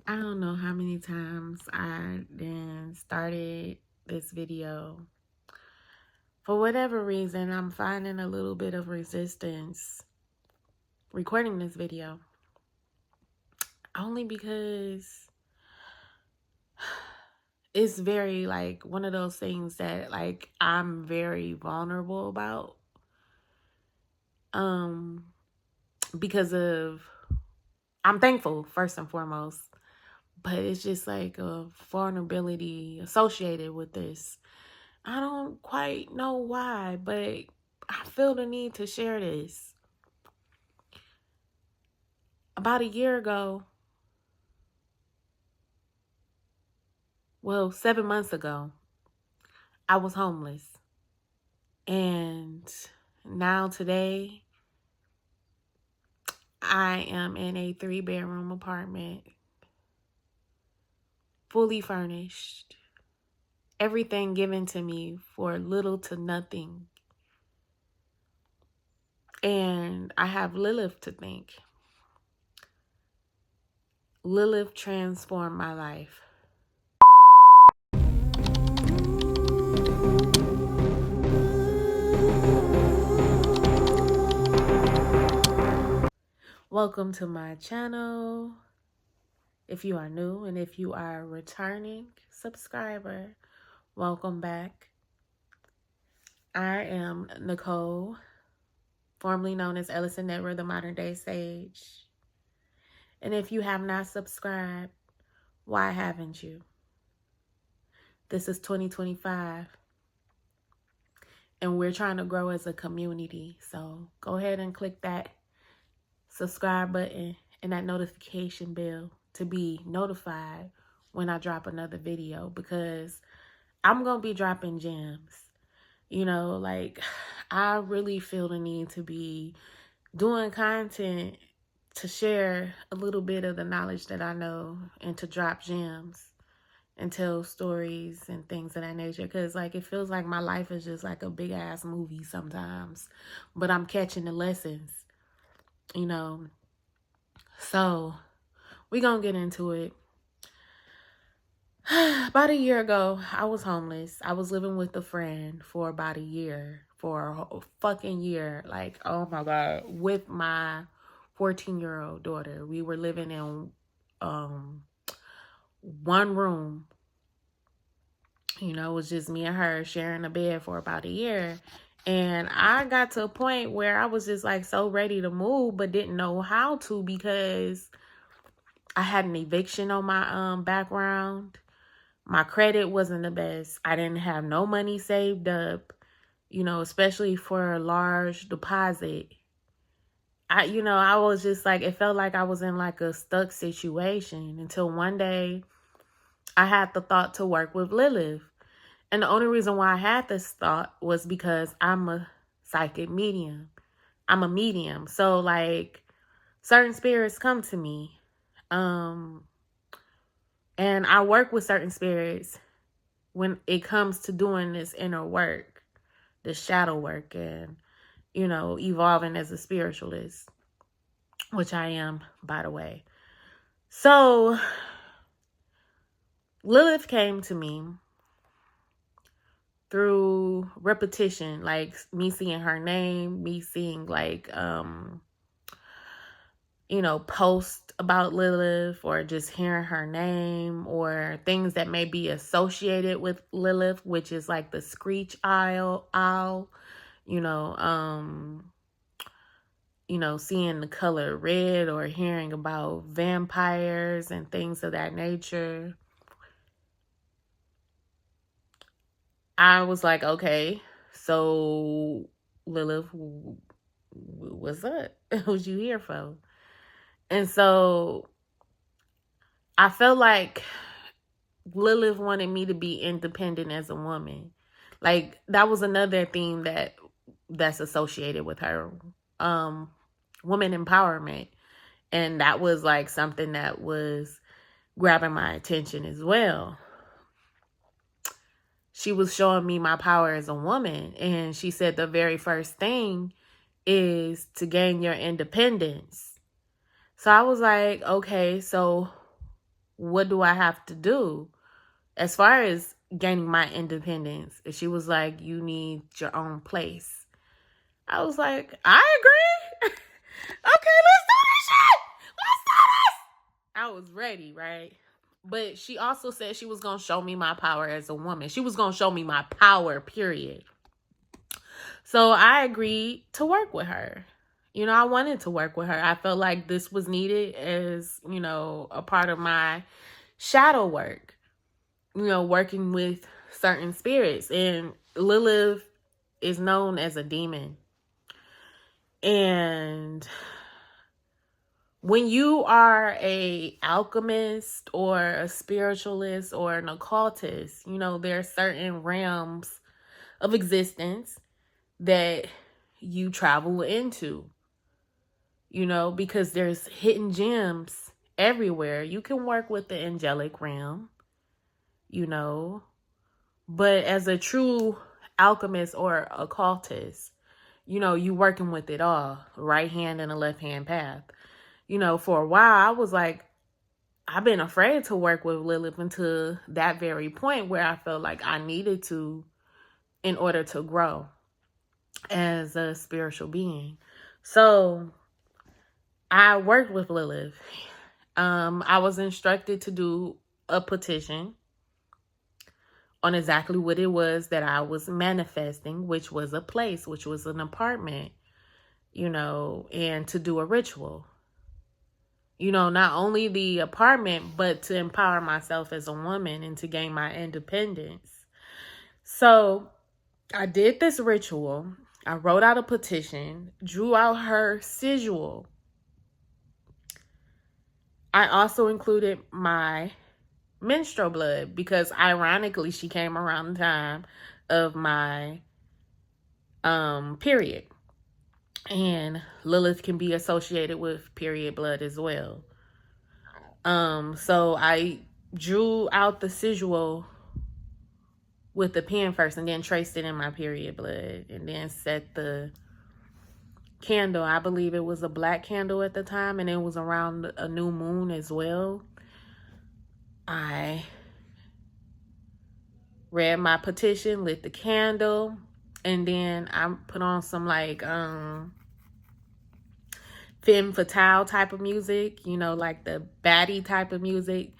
I don't know how many times I then started this video. For whatever reason, I'm finding a little bit of resistance recording this video. Only because it's very like one of those things that like I'm very vulnerable about. Because of I'm thankful first and foremost, but it's just like a vulnerability associated with this. I don't quite know why, but I feel the need to share this. About a year ago, well, 7 months ago, I was homeless. And now today, I am in a 3-bedroom apartment, fully furnished. Everything given to me for little to nothing. And I have Lilith to thank. Lilith transformed my life. Welcome to my channel. If you are new and if you are a returning subscriber, welcome back. I am Nicole, formerly known as Elocin Ned'RAH, the modern day sage. And if you have not subscribed, why haven't you? This is 2025 and we're trying to grow as a community. So go ahead and click that subscribe button and that notification bell to be notified when I drop another video, because I'm going to be dropping gems. You know, like I really feel the need to be doing content to share a little bit of the knowledge that I know and to drop gems and tell stories and things of that nature. Because like it feels like my life is just like a big ass movie sometimes, but I'm catching the lessons, you know. So we're going to get into it. About a year ago, I was homeless. I was living with a friend for about a year, for a whole fucking year. Like, oh my God, with my 14-year-old daughter. We were living in one room. You know, it was just me and her sharing a bed for about a year. And I got to a point where I was just like so ready to move, but didn't know how to, because I had an eviction on my background. My credit wasn't the best. I didn't have no money saved up, you know, especially for a large deposit. I was just like, it felt like I was in like a stuck situation until one day I had the thought to work with Lilith. And the only reason why I had this thought was because I'm a psychic medium. I'm a medium. So like certain spirits come to me. And I work with certain spirits when it comes to doing this inner work, this shadow work, and, you know, evolving as a spiritualist, which I am, by the way. So Lilith came to me through repetition, like me seeing her name, me seeing like, you know, posts about Lilith, or just hearing her name, or things that may be associated with Lilith, which is like the screech owl, you know, seeing the color red, or hearing about vampires and things of that nature. I was like, okay, so Lilith, what's up? What you here for? And so I felt like Lilith wanted me to be independent as a woman. Like that was another theme that's associated with her, woman empowerment. And that was like something that was grabbing my attention as well. She was showing me my power as a woman. And she said the very first thing is to gain your independence. So I was like, okay, so what do I have to do as far as gaining my independence? And she was like, you need your own place. I was like, I agree. Okay, let's do this shit. Let's do this. I was ready, right? But she also said she was going to show me my power as a woman. She was going to show me my power, period. So I agreed to work with her. You know, I wanted to work with her. I felt like this was needed as, you know, a part of my shadow work. You know, working with certain spirits. And Lilith is known as a demon. And when you are a alchemist or a spiritualist or an occultist, you know, there are certain realms of existence that you travel into, you know, because there's hidden gems everywhere. You can work with the angelic realm, you know, but as a true alchemist or occultist, you know, you working with it all, right hand and a left hand path. You know, for a while, I was like, I've been afraid to work with Lilith until that very point where I felt like I needed to in order to grow as a spiritual being. So I worked with Lilith. I was instructed to do a petition on exactly what it was that I was manifesting, which was a place, which was an apartment, you know, and to do a ritual. You know, not only the apartment, but to empower myself as a woman and to gain my independence. So I did this ritual. I wrote out a petition, drew out her sigil. I also included my menstrual blood because ironically she came around the time of my period. And Lilith can be associated with period blood as well. So I drew out the sigil with the pen first and then traced it in my period blood and then set the candle. I believe it was a black candle at the time and it was around a new moon as well. I read my petition, lit the candle, and then I put on some like femme fatale type of music, you know, like the baddie type of music,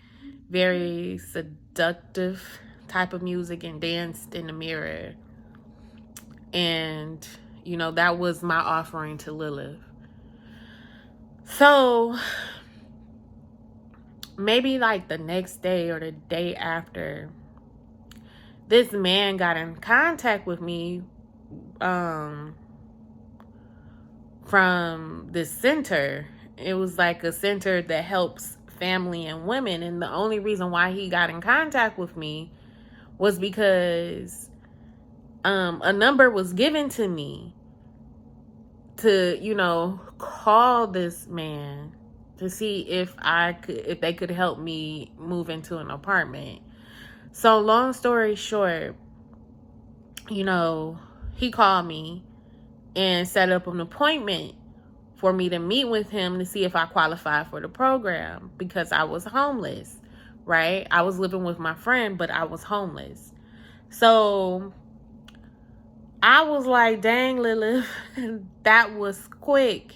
very seductive type of music, and danced in the mirror. And, you know, that was my offering to Lilith. So maybe like the next day or the day after, this man got in contact with me from this center. It was like a center that helps family and women. And the only reason why he got in contact with me was because a number was given to me to, you know, call this man to see if they could help me move into an apartment. So long story short, you know, he called me and set up an appointment for me to meet with him to see if I qualified for the program because I was homeless, right? I was living with my friend, but I was homeless. So I was like, dang, Lilith, that was quick.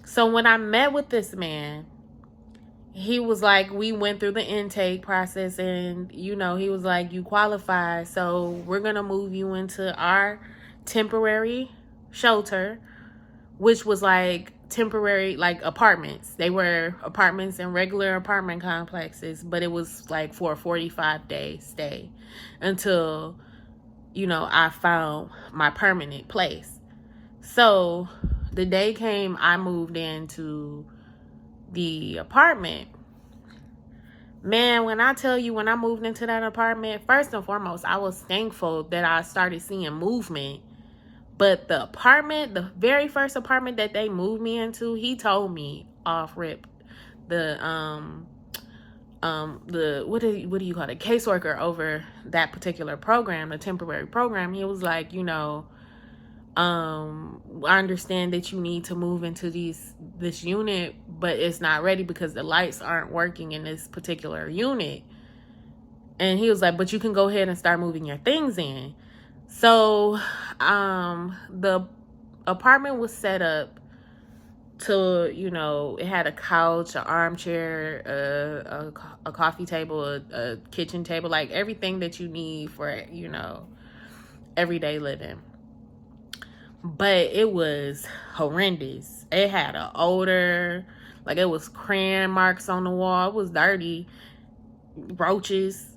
So when I met with this man, he was like, we went through the intake process and, you know, he was like, you qualify. So we're going to move you into our temporary shelter, which was like temporary, like apartments. They were apartments in regular apartment complexes, but it was like for a 45-day stay until, you know, I found my permanent place. So the day came, I moved into the apartment. Man, when I tell you, when I moved into that apartment, first and foremost, I was thankful that I started seeing movement. But the apartment, the very first apartment that they moved me into, he told me off rip, the what do you call it, caseworker over that particular program, the temporary program, he was like, you know, I understand that you need to move into this unit, but it's not ready because the lights aren't working in this particular unit. And he was like, but you can go ahead and start moving your things in. So the apartment was set up to, you know, it had a couch, an armchair, a coffee table, a kitchen table, like everything that you need for, you know, everyday living. But it was horrendous. It had an odor, like it was crayon marks on the wall. It was dirty, roaches,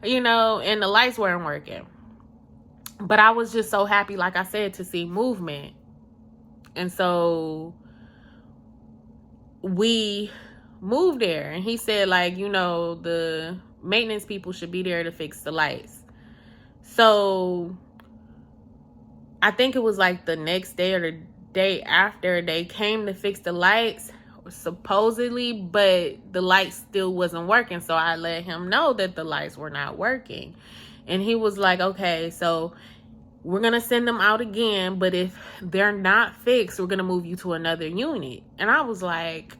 you know, and the lights weren't working. But I was just so happy, like I said, to see movement. And so we moved there, and he said, like, you know, the maintenance people should be there to fix the lights. So I think it was like the next day or the day after, they came to fix the lights, supposedly, but the lights still wasn't working. So I let him know that the lights were not working. And he was like, okay, so we're going to send them out again, but if they're not fixed, we're going to move you to another unit. And I was like,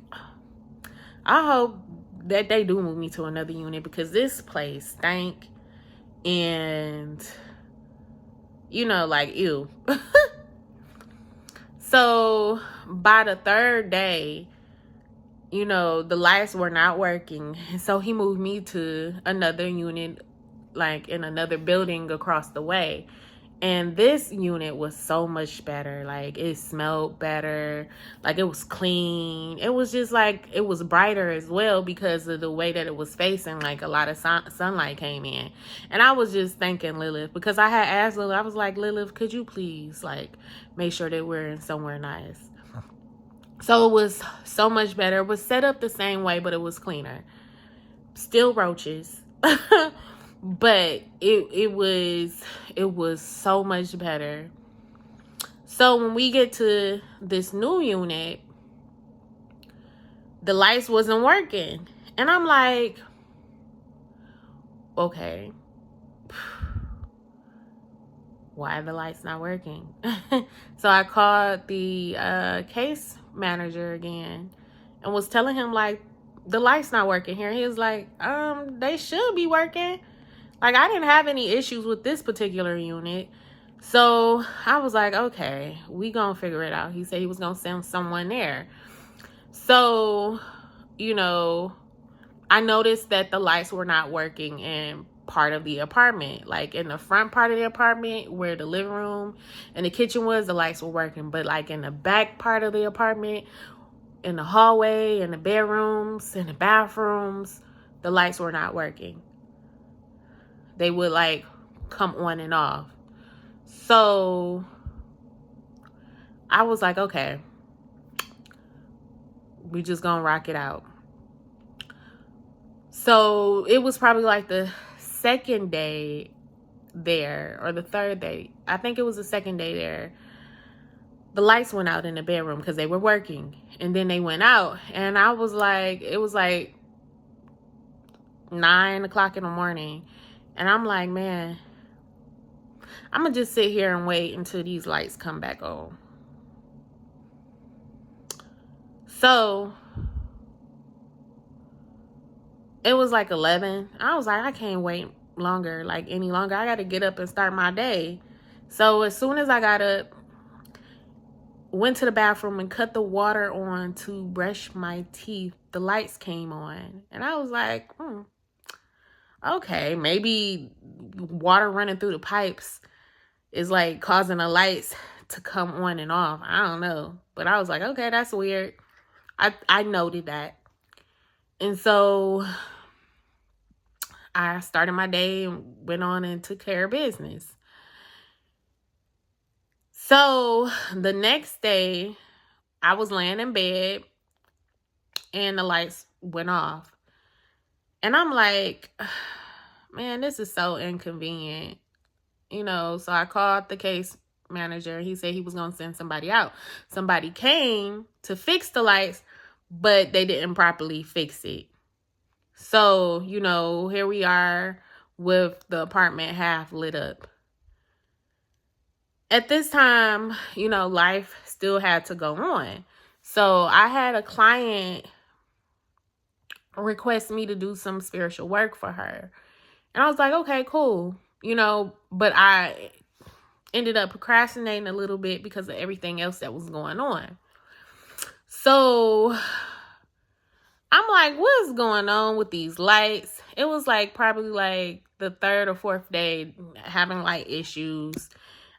I hope that they do move me to another unit, because this place stank. And, you know, like, ew. So by the third day, you know, the lights were not working. So he moved me to another unit, like in another building across the way. And this unit was so much better. Like, it smelled better. Like, it was clean. It was just like, it was brighter as well because of the way that it was facing. Like, a lot of sunlight came in. And I was just thanking Lilith, because I had asked Lilith, I was like, Lilith, could you please, like, make sure that we're in somewhere nice? So it was so much better. It was set up the same way, but it was cleaner. Still roaches. But it was so much better. So when we get to this new unit, the lights wasn't working. And I'm like, okay, why are the lights not working? So I called the case manager again and was telling him, like, the lights not working here. He was like, they should be working. Like, I didn't have any issues with this particular unit. So I was like, okay, we gonna figure it out. He said he was gonna send someone there. So, you know, I noticed that the lights were not working in part of the apartment. Like, in the front part of the apartment where the living room and the kitchen was, the lights were working. But like in the back part of the apartment, in the hallway, in the bedrooms, in the bathrooms, the lights were not working. They would like come on and off. So I was like, okay, we just gonna rock it out. So it was probably like the second day there, or the third day. I think it was the second day there. The lights went out in the bedroom because they were working. And then they went out. And I was like, it was like 9 o'clock in the morning. And I'm like, man, I'm going to just sit here and wait until these lights come back on. So it was like 11. I was like, I can't wait longer, like any longer. I got to get up and start my day. So as soon as I got up, went to the bathroom and cut the water on to brush my teeth, the lights came on. And I was like, okay, maybe water running through the pipes is like causing the lights to come on and off. I don't know. But I was like, okay, that's weird. I noted that. And so I started my day and went on and took care of business. So the next day, I was laying in bed and the lights went off. And I'm like, man, this is so inconvenient. You know, so I called the case manager. He said he was going to send somebody out. Somebody came to fix the lights, but they didn't properly fix it. So, you know, here we are with the apartment half lit up. at this time, you know, life still had to go on. So I had a client request me to do some spiritual work for her. And I was like, okay, cool. You know, but I ended up procrastinating a little bit because of everything else that was going on. So I'm like, what's going on with these lights? It was like probably like the third or fourth day having light issues.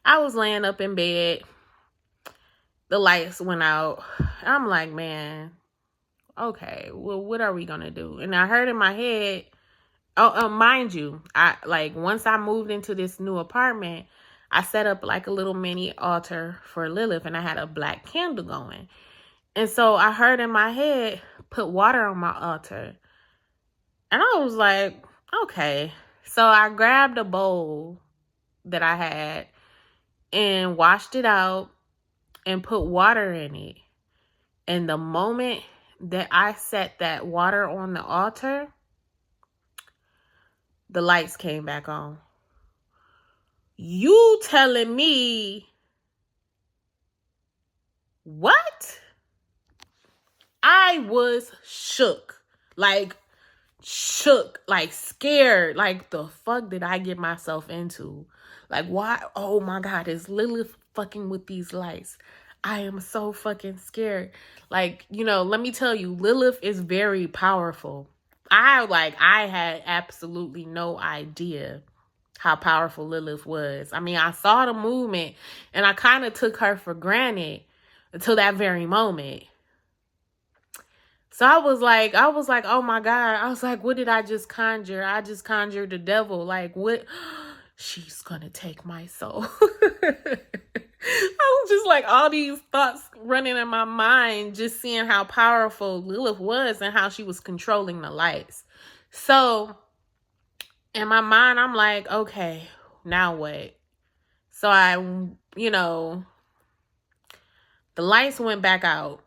I was laying up in bed. The lights went out. I'm like, man, okay, well, what are we going to do? And I heard in my head, mind you, once I moved into this new apartment, I set up like a little mini altar for Lilith, and I had a black candle going. And so I heard in my head, put water on my altar. And I was like, okay. So I grabbed a bowl that I had and washed it out and put water in it. And the moment that I set that water on the altar, the lights came back on. You telling me what? I was shook, like scared. Like, the fuck did I get myself into? Like, why? Oh my God, is Lilith fucking with these lights? I am so fucking scared. Like, you know, let me tell you, Lilith is very powerful. I had absolutely no idea how powerful Lilith was. I mean, I saw the movement and I kind of took her for granted until that very moment. So I was like, oh my God. I was like, what did I just conjure? I just conjured the devil. Like, what? She's gonna take my soul. I was just like, all these thoughts running in my mind, just seeing how powerful Lilith was and how she was controlling the lights. So in my mind, I'm like, okay, now what? So I, you know, the lights went back out.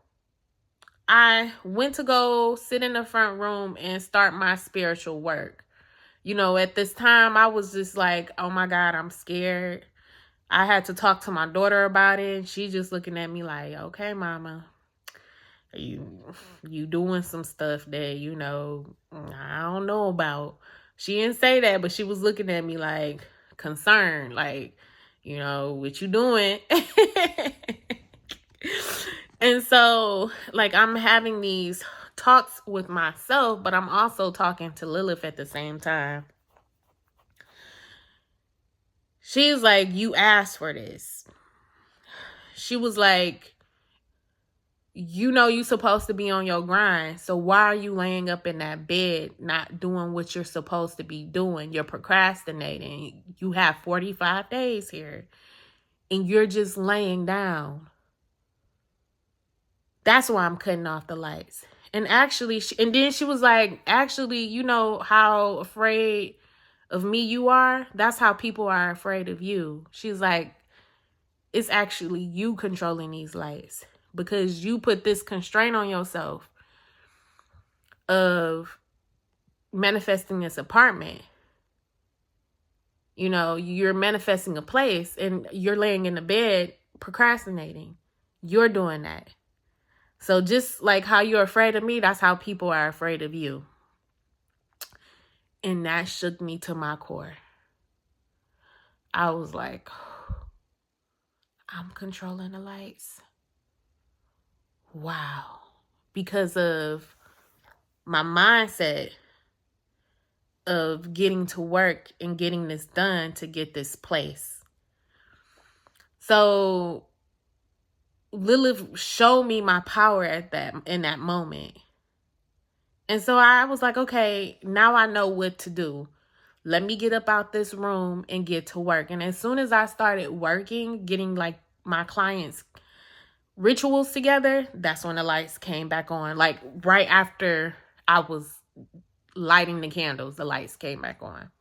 I went to go sit in the front room and start my spiritual work. You know, at this time, I was just like, oh my God, I'm scared. I had to talk to my daughter about it. She just looking at me like, okay, mama, you doing some stuff that, you know, I don't know about. She didn't say that, but she was looking at me like concerned, like, you know, what you doing? And so, like, I'm having these talks with myself, but I'm also talking to Lilith at the same time. She's like, you asked for this. She was like, you know you're supposed to be on your grind. So why are you laying up in that bed not doing what you're supposed to be doing? You're procrastinating. You have 45 days here. And you're just laying down. That's why I'm cutting off the lights. And actually, and then she was like, actually, you know how afraid of me you are? That's how people are afraid of you. She's like, it's actually you controlling these lights because you put this constraint on yourself of manifesting this apartment. You know, you're manifesting a place and you're laying in the bed procrastinating. You're doing that. So just like how you're afraid of me, that's how people are afraid of you. And that shook me to my core. I was like, I'm controlling the lights. Wow. Because of my mindset of getting to work and getting this done to get this place. So Lilith showed me my power in that moment. And so I was like, okay, now I know what to do. Let me get up out this room and get to work. And as soon as I started working, getting like my clients' rituals together, that's when the lights came back on. Like right after I was lighting the candles, the lights came back on.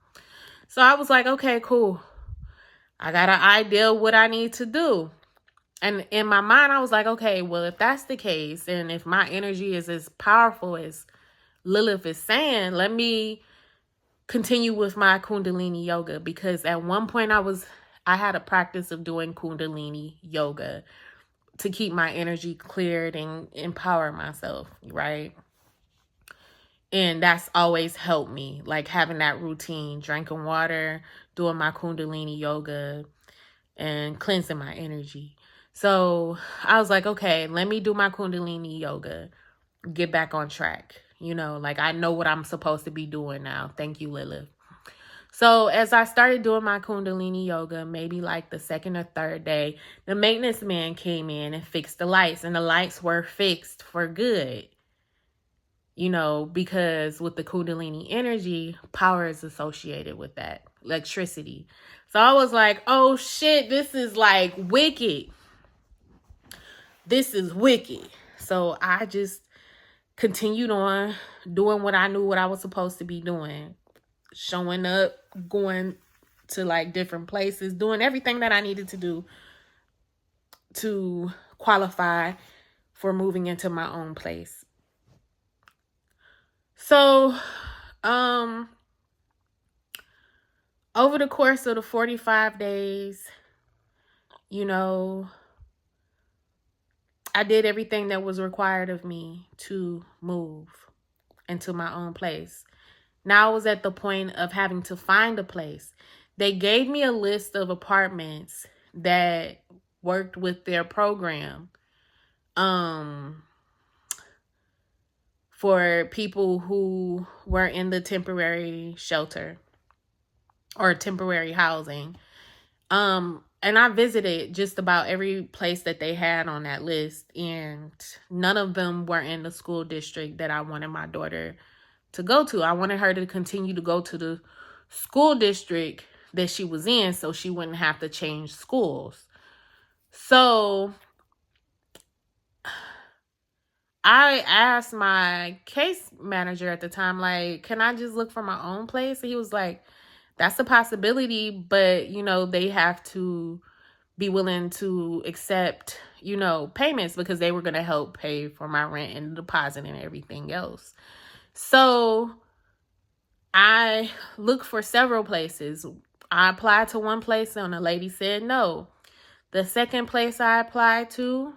So I was like, okay, cool. I got an idea what I need to do. And in my mind, I was like, okay, well, if that's the case, and if my energy is as powerful as Lilith is saying, let me continue with my Kundalini yoga. Because at one point I was I had a practice of doing Kundalini yoga to keep my energy cleared and empower myself, right? And that's always helped me, like having that routine, drinking water, doing my Kundalini yoga, and cleansing my energy. So I was like, okay, let me do my Kundalini yoga, get back on track. Like I know what I'm supposed to be doing now. Thank you, Lilith. So as I started doing my Kundalini yoga, maybe like the second or third day, the maintenance man came in and fixed the lights, and the lights were fixed for good. Because with the Kundalini energy, power is associated with that, electricity. So I was like, oh shit, this is like wicked. This is wicked. So I just continued on doing what I knew what I was supposed to be doing. Showing up, going to like different places, doing everything that I needed to do to qualify for moving into my own place. So, over the course of the 45 days, I did everything that was required of me to move into my own place. Now I was at the point of having to find a place. They gave me a list of apartments that worked with their program for people who were in the temporary shelter or temporary housing. And I visited just about every place that they had on that list, and none of them were in the school district that I wanted my daughter to go to. I wanted her to continue to go to the school district that she was in so she wouldn't have to change schools. So I asked my case manager at the time, like, can I just look for my own place? And he was like, that's a possibility, but, they have to be willing to accept, payments, because they were going to help pay for my rent and deposit and everything else. So I looked for several places. I applied to one place and the lady said no. The second place I applied to,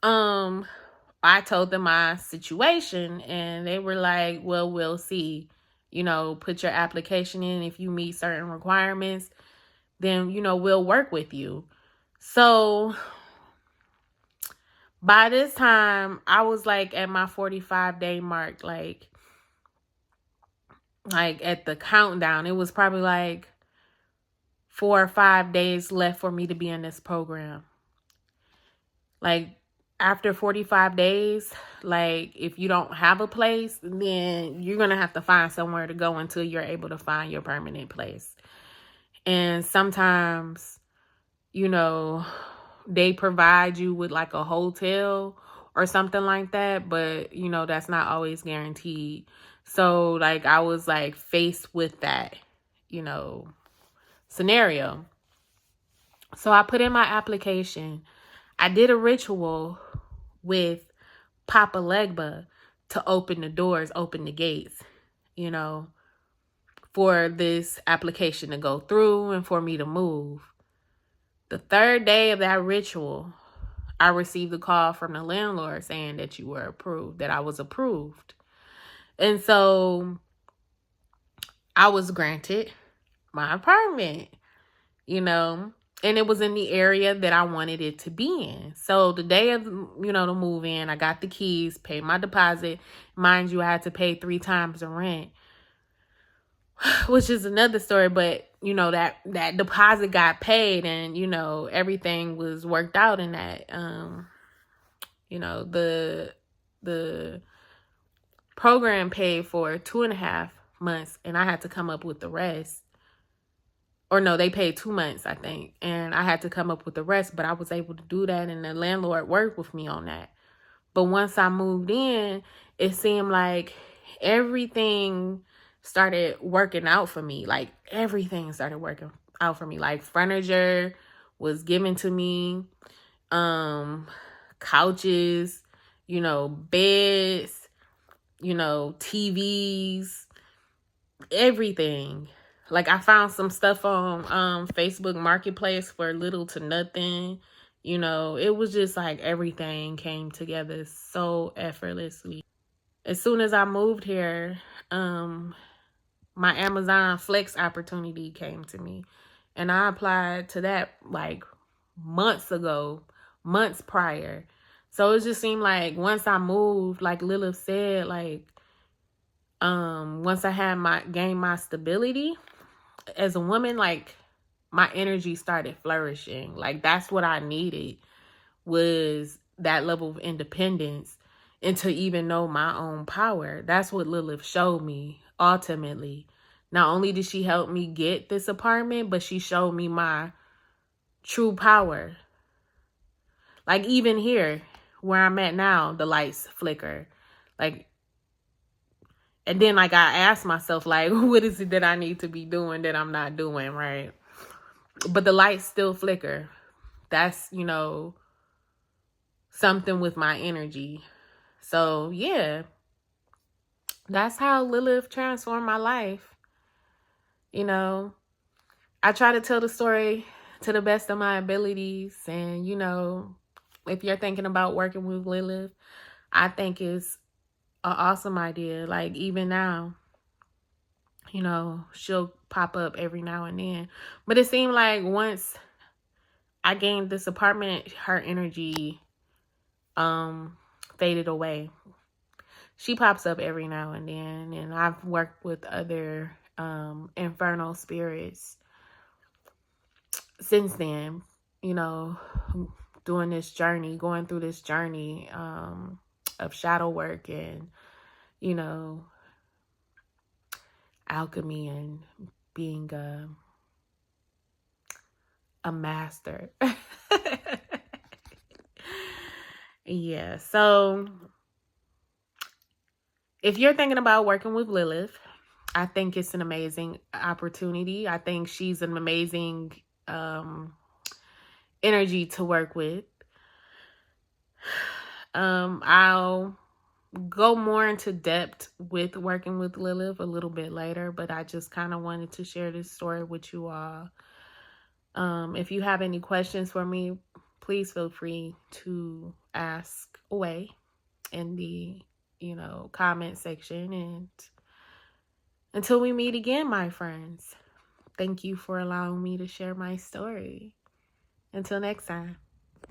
I told them my situation and they were like, well, we'll see. Put your application in. If you meet certain requirements, then, we'll work with you. So by this time, I was like at my 45-day mark, like at the countdown. It was probably like 4 or 5 days left for me to be in this program. Like after 45 days, like if you don't have a place, then you're going to have to find somewhere to go until you're able to find your permanent place. And sometimes, they provide you with like a hotel or something like that, but that's not always guaranteed. So like I was like faced with that, scenario. So I put in my application. I did a ritual with Papa Legba to open the doors, open the gates, for this application to go through and for me to move. The third day of that ritual, I received a call from the landlord saying that you were approved, that I was approved. And so I was granted my apartment, and it was in the area that I wanted it to be in. So the day of, the move in, I got the keys, paid my deposit. Mind you, I had to pay 3 times the rent, which is another story. But, that deposit got paid and, everything was worked out in that. The program paid for 2.5 months and I had to come up with the rest. Or no, they paid 2 months, I think. And I had to come up with the rest, but I was able to do that. And the landlord worked with me on that. But once I moved in, it seemed like everything started working out for me. Like everything started working out for me. Like furniture was given to me. Couches, beds, TVs, everything Like, I found some stuff on Facebook Marketplace for little to nothing. You know, it was just like everything came together so effortlessly. As soon as I moved here, my Amazon Flex opportunity came to me. And I applied to that like months ago, months prior. So it just seemed like once I moved, like Lilith said, like, once I had gained my stability as a woman, like my energy started flourishing. Like that's what I needed, was that level of independence and to even know my own power. That's what Lilith showed me ultimately. Not only did she help me get this apartment, but she showed me my true power. Like even here where I'm at now, the lights flicker. Like, and then like I asked myself, like, what is it that I need to be doing that I'm not doing, right? But the lights still flicker. That's, you know, something with my energy. So yeah, that's how Lilith transformed my life. You know, I try to tell the story to the best of my abilities. And, you know, if you're thinking about working with Lilith, I think it's an awesome idea. Like even now, you know, she'll pop up every now and then. But it seemed like once I gained this apartment, her energy faded away. She pops up every now and then, and I've worked with other infernal spirits since then, you know, doing this journey, going through this journey of shadow work and, you know, alchemy and being a master. Yeah, so if you're thinking about working with Lilith, I think it's an amazing opportunity. I think she's an amazing energy to work with. I'll go more into depth with working with Lilith a little bit later, but I just kind of wanted to share this story with you all. If you have any questions for me, please feel free to ask away in the, you know, comment section. And until we meet again, my friends, thank you for allowing me to share my story. Until next time.